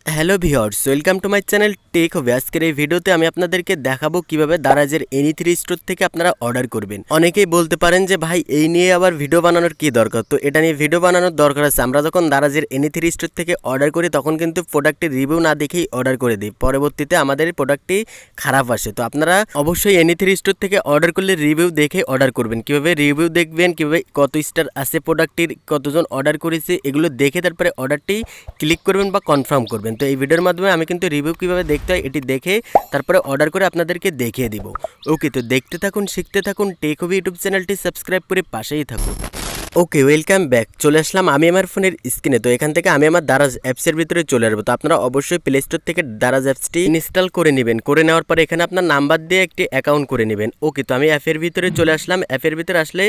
Hello viewers, welcome to my channel tech হবে। আজকের এই ভিডিওতে আমি আপনাদেরকে দেখাবো কিভাবে দারাজের এনি3 স্টোর থেকে আপনারা অর্ডার করবেন। অনেকেই বলতে পারেন যে ভাই এই নিয়ে আবার ভিডিও বানানোর কি দরকার, তো এটা নিয়ে ভিডিও বানানোর দরকার আছে। আমরা যখন দারাজের এনি3 স্টোর থেকে অর্ডার করি তখন কিন্তু প্রোডাক্টের রিভিউ না দেখেই অর্ডার করে দিই, পরবর্তীতে আমাদের প্রোডাক্টটি খারাপ আসে। তো আপনারা অবশ্যই এনি3 স্টোর থেকে অর্ডার করলে রিভিউ দেখে অর্ডার করবেন। কিভাবে রিভিউ দেখবেন, কিভাবে কত স্টার আছে প্রোডাক্টটির, কতজন অর্ডার করেছে, এগুলো দেখে তারপরে অর্ডারটি ক্লিক করবেন বা কনফার্ম করবেন। তো এই ভিডিওর মাধ্যমে আমি কিন্তু রিভিউ কিভাবে দেখতে হয় এটি দেখে তারপরে অর্ডার করে আপনাদেরকে দেখিয়ে দিব। ওকে, তো দেখতে থাকুন, শিখতে থাকুন, টেক হবে ইউটিউব চ্যানেলটি সাবস্ক্রাইব করে পাশেই থাকুন। ওকে, ওয়েলকাম ব্যাক। চলে আসলাম আমি আমার ফোনের স্ক্রিনে। তো এখান থেকে আমি আমার দারাজ অ্যাপসের ভিতরে চলে আসবো। তো আপনারা অবশ্যই প্লে স্টোর থেকে দারাজ অ্যাপসটি ইনস্টল করে নেবেন। করে নেওয়ার পরে এখানে আপনার নাম্বার দিয়ে একটি অ্যাকাউন্ট করে নেবেন। ওকে, তো আমি অ্যাপের ভিতরে চলে আসলাম। অ্যাপের ভিতরে আসলে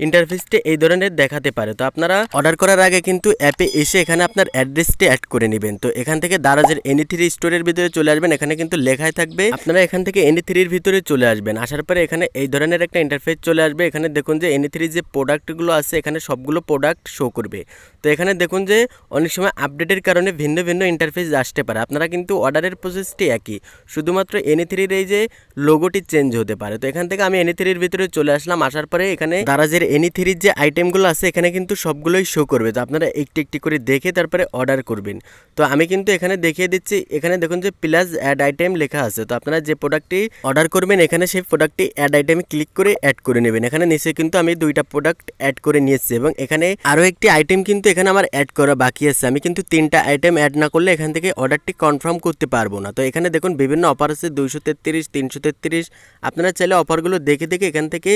ইন্টারফেসটি এই ধরনের দেখাতে পারে। তো আপনারা অর্ডার করার আগে কিন্তু অ্যাপে এসে এখানে আপনার অ্যাড্রেসটি অ্যাড করে নেবেন। তো এখান থেকে দারাজের এনি3 স্টোরের ভিতরে চলে আসবেন। এখানে কিন্তু লেখাই থাকবে, আপনারা এখান থেকে এনি3-এর ভিতরে চলে আসবেন। আসার পরে এখানে এই ধরনের একটা ইন্টারফেস চলে আসবে। এখানে দেখুন যে এনি3 যে প্রোডাক্টগুলো আছে এখানে সবগুলো প্রোডাক্ট শো করবে। তো এখানে দেখুন যে অনেক সময় আপডেটের কারণে ভিন্ন ভিন্ন ইন্টারফেস আসতে পারে। আপনারা কিন্তু অর্ডারের প্রসেসটি একই, শুধুমাত্র এনি3-এর এই যে লোগোটি চেঞ্জ হতে পারে। তো এখান থেকে আমি এনি3-এর ভিতরে চলে আসলাম। আসার পরে এখানে দারাজের এনি3-এর যে আইটেমগুলো আছে এখানে কিন্তু সবগুলোই শো করবে। তো আপনারা একটি একটি করে দেখে তারপরে অর্ডার করবেন। তো আমি কিন্তু এখানে দেখিয়ে দিচ্ছি। এখানে দেখুন যে প্লাস অ্যাড আইটেম লেখা আছে। তো আপনারা যে প্রোডাক্টটি অর্ডার করবেন এখানে সেই প্রোডাক্টটি অ্যাড আইটেমে ক্লিক করে অ্যাড করে নেবেন। এখানে নিচে কিন্তু আমি দুইটা প্রোডাক্ট অ্যাড করে নিয়েছি এবং এখানে আরও একটি আইটেম কিন্তু এখানে আমার অ্যাড করা বাকি আছে। আমি কিন্তু 3টা আইটেম অ্যাড না করলে এখান থেকে অর্ডারটি কনফার্ম করতে পারবো না। তো এখানে দেখুন বিভিন্ন অফার আছে, 233, 333। আপনারা চাইলে অফারগুলো দেখে দেখে এখান থেকে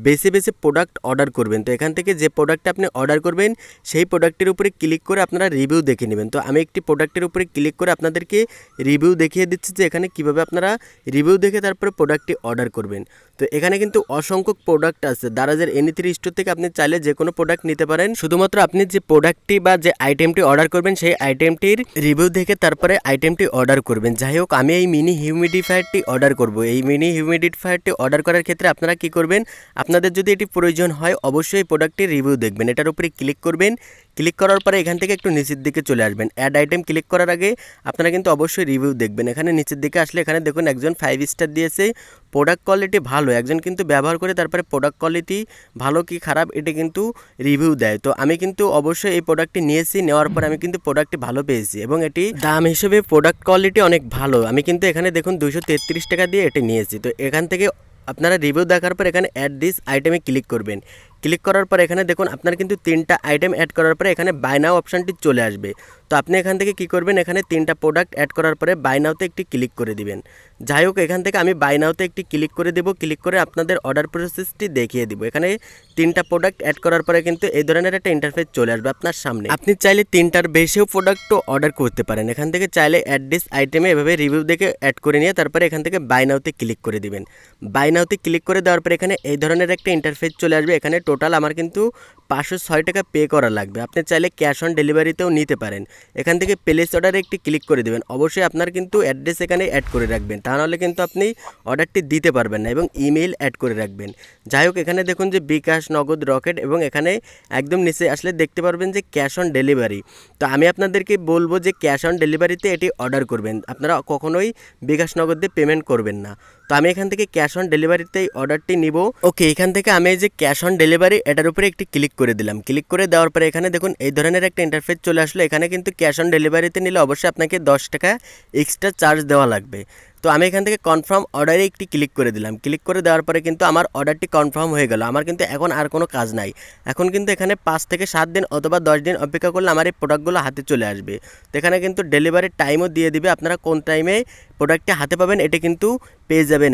বেছে বেছে প্রোডাক্ট অর্ডার করবেন। তো এখান থেকে যে প্রোডাক্টটা আপনি অর্ডার করবেন সেই প্রোডাক্টের উপরে ক্লিক করে আপনারা রিভিউ দেখে নেবেন। তো আমি একটি প্রোডাক্টের উপরে ক্লিক করে আপনাদেরকে রিভিউ দেখিয়ে দিচ্ছি যে এখানে কিভাবে আপনারা রিভিউ দেখে তারপরে প্রোডাক্টটি অর্ডার করবেন। তো এখানে কিন্তু অসংখ্য প্রোডাক্ট আছে। দারাজের এনি3 স্টোর থেকে আপনি চাইলে যে কোনো প্রোডাক্ট নিতে পারেন। শুধুমাত্র আপনি যে প্রোডাক্টটি বা যে আইটেমটি অর্ডার করবেন সেই আইটেমটির রিভিউ দেখে তারপরে আইটেমটি অর্ডার করবেন। যাই হোক, আমি এই মিনি হিউমিডিফায়ারটি অর্ডার করব। এই মিনি হিউমিডিফায়ারটি অর্ডার করার ক্ষেত্রে আপনারা কি করবেন, আপনাদের যদি এটি প্রয়োজন হয় অবশ্যই এই প্রোডাক্টটির রিভিউ দেখবেন। এটার উপরে ক্লিক করবেন। ক্লিক করার পরে এখান থেকে একটু নিচের দিকে চলে আসবেন। অ্যাড আইটেম ক্লিক করার আগে আপনারা কিন্তু অবশ্যই রিভিউ দেখবেন। এখানে নিচের দিকে আসলে এখানে দেখুন একজন 5 স্টার দিয়েছে, প্রোডাক্ট কোয়ালিটি ভালো। একজন কিন্তু ব্যবহার করে তারপরে প্রোডাক্ট কোয়ালিটি ভালো কি খারাপ এটা কিন্তু রিভিউ দেয়। তো আমি কিন্তু অবশ্যই এই প্রোডাক্টটি নিয়েছি, নেওয়ার পর আমি কিন্তু প্রোডাক্টটি ভালো পেয়েছি এবং এটি দাম হিসেবে প্রোডাক্ট কোয়ালিটি অনেক ভালো। আমি কিন্তু এখানে দেখুন 233 টাকা দিয়ে এটি নিয়েছি। তো এখান থেকে আপনারা রিভিউ দেখার পর এখানে অ্যাড দিস আইটেমে ক্লিক করবেন। ক্লিক করার পর এখানে দেখুন আপনার কিন্তু 3টা আইটেম অ্যাড করার পরে এখানে বাই নাও অপশানটি চলে আসবে। তো আপনি এখান থেকে কি করবেন, এখানে 3টা প্রোডাক্ট অ্যাড করার পরে বাই নাওতে একটি ক্লিক করে দিবেন। যাই হোক, এখান থেকে আমি বাই নাওতে একটি ক্লিক করে দেব। ক্লিক করে আপনাদের অর্ডার প্রসেসটি দেখিয়ে দিব। এখানে 3টা প্রোডাক্ট অ্যাড করার পরে কিন্তু এই ধরনের একটা ইন্টারফেস চলে আসবে আপনার সামনে। আপনি চাইলে 3টার বেশিও প্রোডাক্টও অর্ডার করতে পারেন। এখান থেকে চাইলে অ্যাড দিস আইটেমে এভাবে রিভিউ দেখে অ্যাড করে নিয়ে তারপরে এখান থেকে বাই নাওতে ক্লিক করে দিবেন। বাই নাওতে ক্লিক করে দেওয়ার পরে এখানে এই ধরনের একটা ইন্টারফেস চলে আসবে। এখানে টোটাল আমার কিন্তু 506 টাকা পে করা লাগবে। আপনি চাইলে ক্যাশ অন ডেলিভারিতেও নিতে পারেন। এখান থেকে প্লেস অর্ডারে একটি ক্লিক করে দেবেন। অবশ্যই আপনার কিন্তু অ্যাড্রেস এখানে অ্যাড করে রাখবেন, তা নাহলে কিন্তু আপনি অর্ডারটি দিতে পারবেন না, এবং ইমেল অ্যাড করে রাখবেন। যাই হোক, এখানে দেখুন যে বিকাশ, নগদ, রকেট এবং এখানে একদম নিচে আসলে দেখতে পারবেন যে ক্যাশ অন ডেলিভারি। তো আমি আপনাদেরকে বলবো যে ক্যাশ অন ডেলিভারিতে এটি অর্ডার করবেন। আপনারা কখনোই বিকাশ, নগদ দিয়ে পেমেন্ট করবেন না। তো আমি এখান থেকে ক্যাশ অন ডেলিভারিতেই অর্ডারটি নিব। ওকে, এখান থেকে আমি এই যে ক্যাশ অন ডেলিভারি এটার উপরে একটি ক্লিক করে দিলাম। ক্লিক করে দেওয়ার পরে এখানে দেখুন এই ধরনের একটা ইন্টারফেস চলে আসলো। এখানে কিন্তু ক্যাশ অন ডেলিভারিতে নিলে অবশ্যই আপনাকে 10 টাকা এক্সট্রা চার্জ দেওয়া লাগবে। তো আমি এখান থেকে কনফার্ম অর্ডারে একটি ক্লিক করে দিলাম। ক্লিক করে দেওয়ার পরে কিন্তু আমার অর্ডারটি কনফার্ম হয়ে গেল। আমার কিন্তু এখন আর কোনো কাজ নাই। এখন কিন্তু এখানে 5 থেকে 7 দিন অথবা 10 দিন অপেক্ষা করলে আমার এই প্রোডাক্টগুলো হাতে চলে আসবে। তো এখানে কিন্তু ডেলিভারির টাইমও দিয়ে দিবে, আপনারা কোন টাইমে প্রোডাক্টটি হাতে পাবেন এটা কিন্তু পেয়ে যাবেন।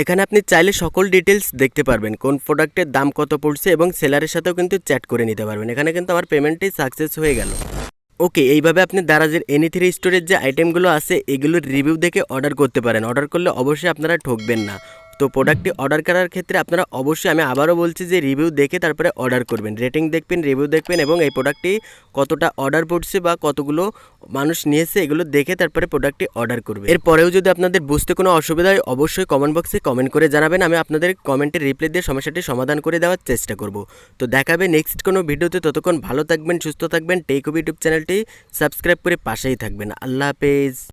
এখানে আপনি চাইলে সকল ডিটেলস দেখতে পারবেন, কোন প্রোডাক্টের দাম কত পড়ছে এবং সেলারের সাথেও কিন্তু চ্যাট করে নিতে পারবেন। এখানে কিন্তু আমার পেমেন্টটি সাকসেস হয়ে গেল। ওকে, এইভাবে আপনি দারাজের এনি3 স্টোরের যে আইটেমগুলো আছে এগুলোর রিভিউ দেখে অর্ডার করতে পারেন। অর্ডার করলে অবশ্যই আপনারা ঠকবেন না। তো প্রোডাক্টটি অর্ডার করার ক্ষেত্রে আপনারা অবশ্যই, আমি আবারও বলছি যে রিভিউ দেখে তারপরে অর্ডার করবেন, রেটিং দেখবেন, রিভিউ দেখবেন এবং এই প্রোডাক্টটি কতটা অর্ডার পড়ছে বা কতগুলো মানুষ নিয়েছে এগুলো দেখে তারপরে প্রোডাক্টটি অর্ডার করবেন। এরপরেও যদি আপনাদের বুঝতে কোনো অসুবিধা হয় অবশ্যই কমেন্ট বক্সে কমেন্ট করে জানাবেন, আমি আপনাদের কমেন্টের রিপ্লাই দিয়ে সমস্যাটি সমাধান করে দেওয়ার চেষ্টা করব। তো দেখাবে নেক্সট কোনো ভিডিওতে, ততক্ষণ ভালো থাকবেন, সুস্থ থাকবেন, টেক ইউটিউব চ্যানেলটি সাবস্ক্রাইব করে পাশেই থাকবেন। আল্লাহ হাফেজ।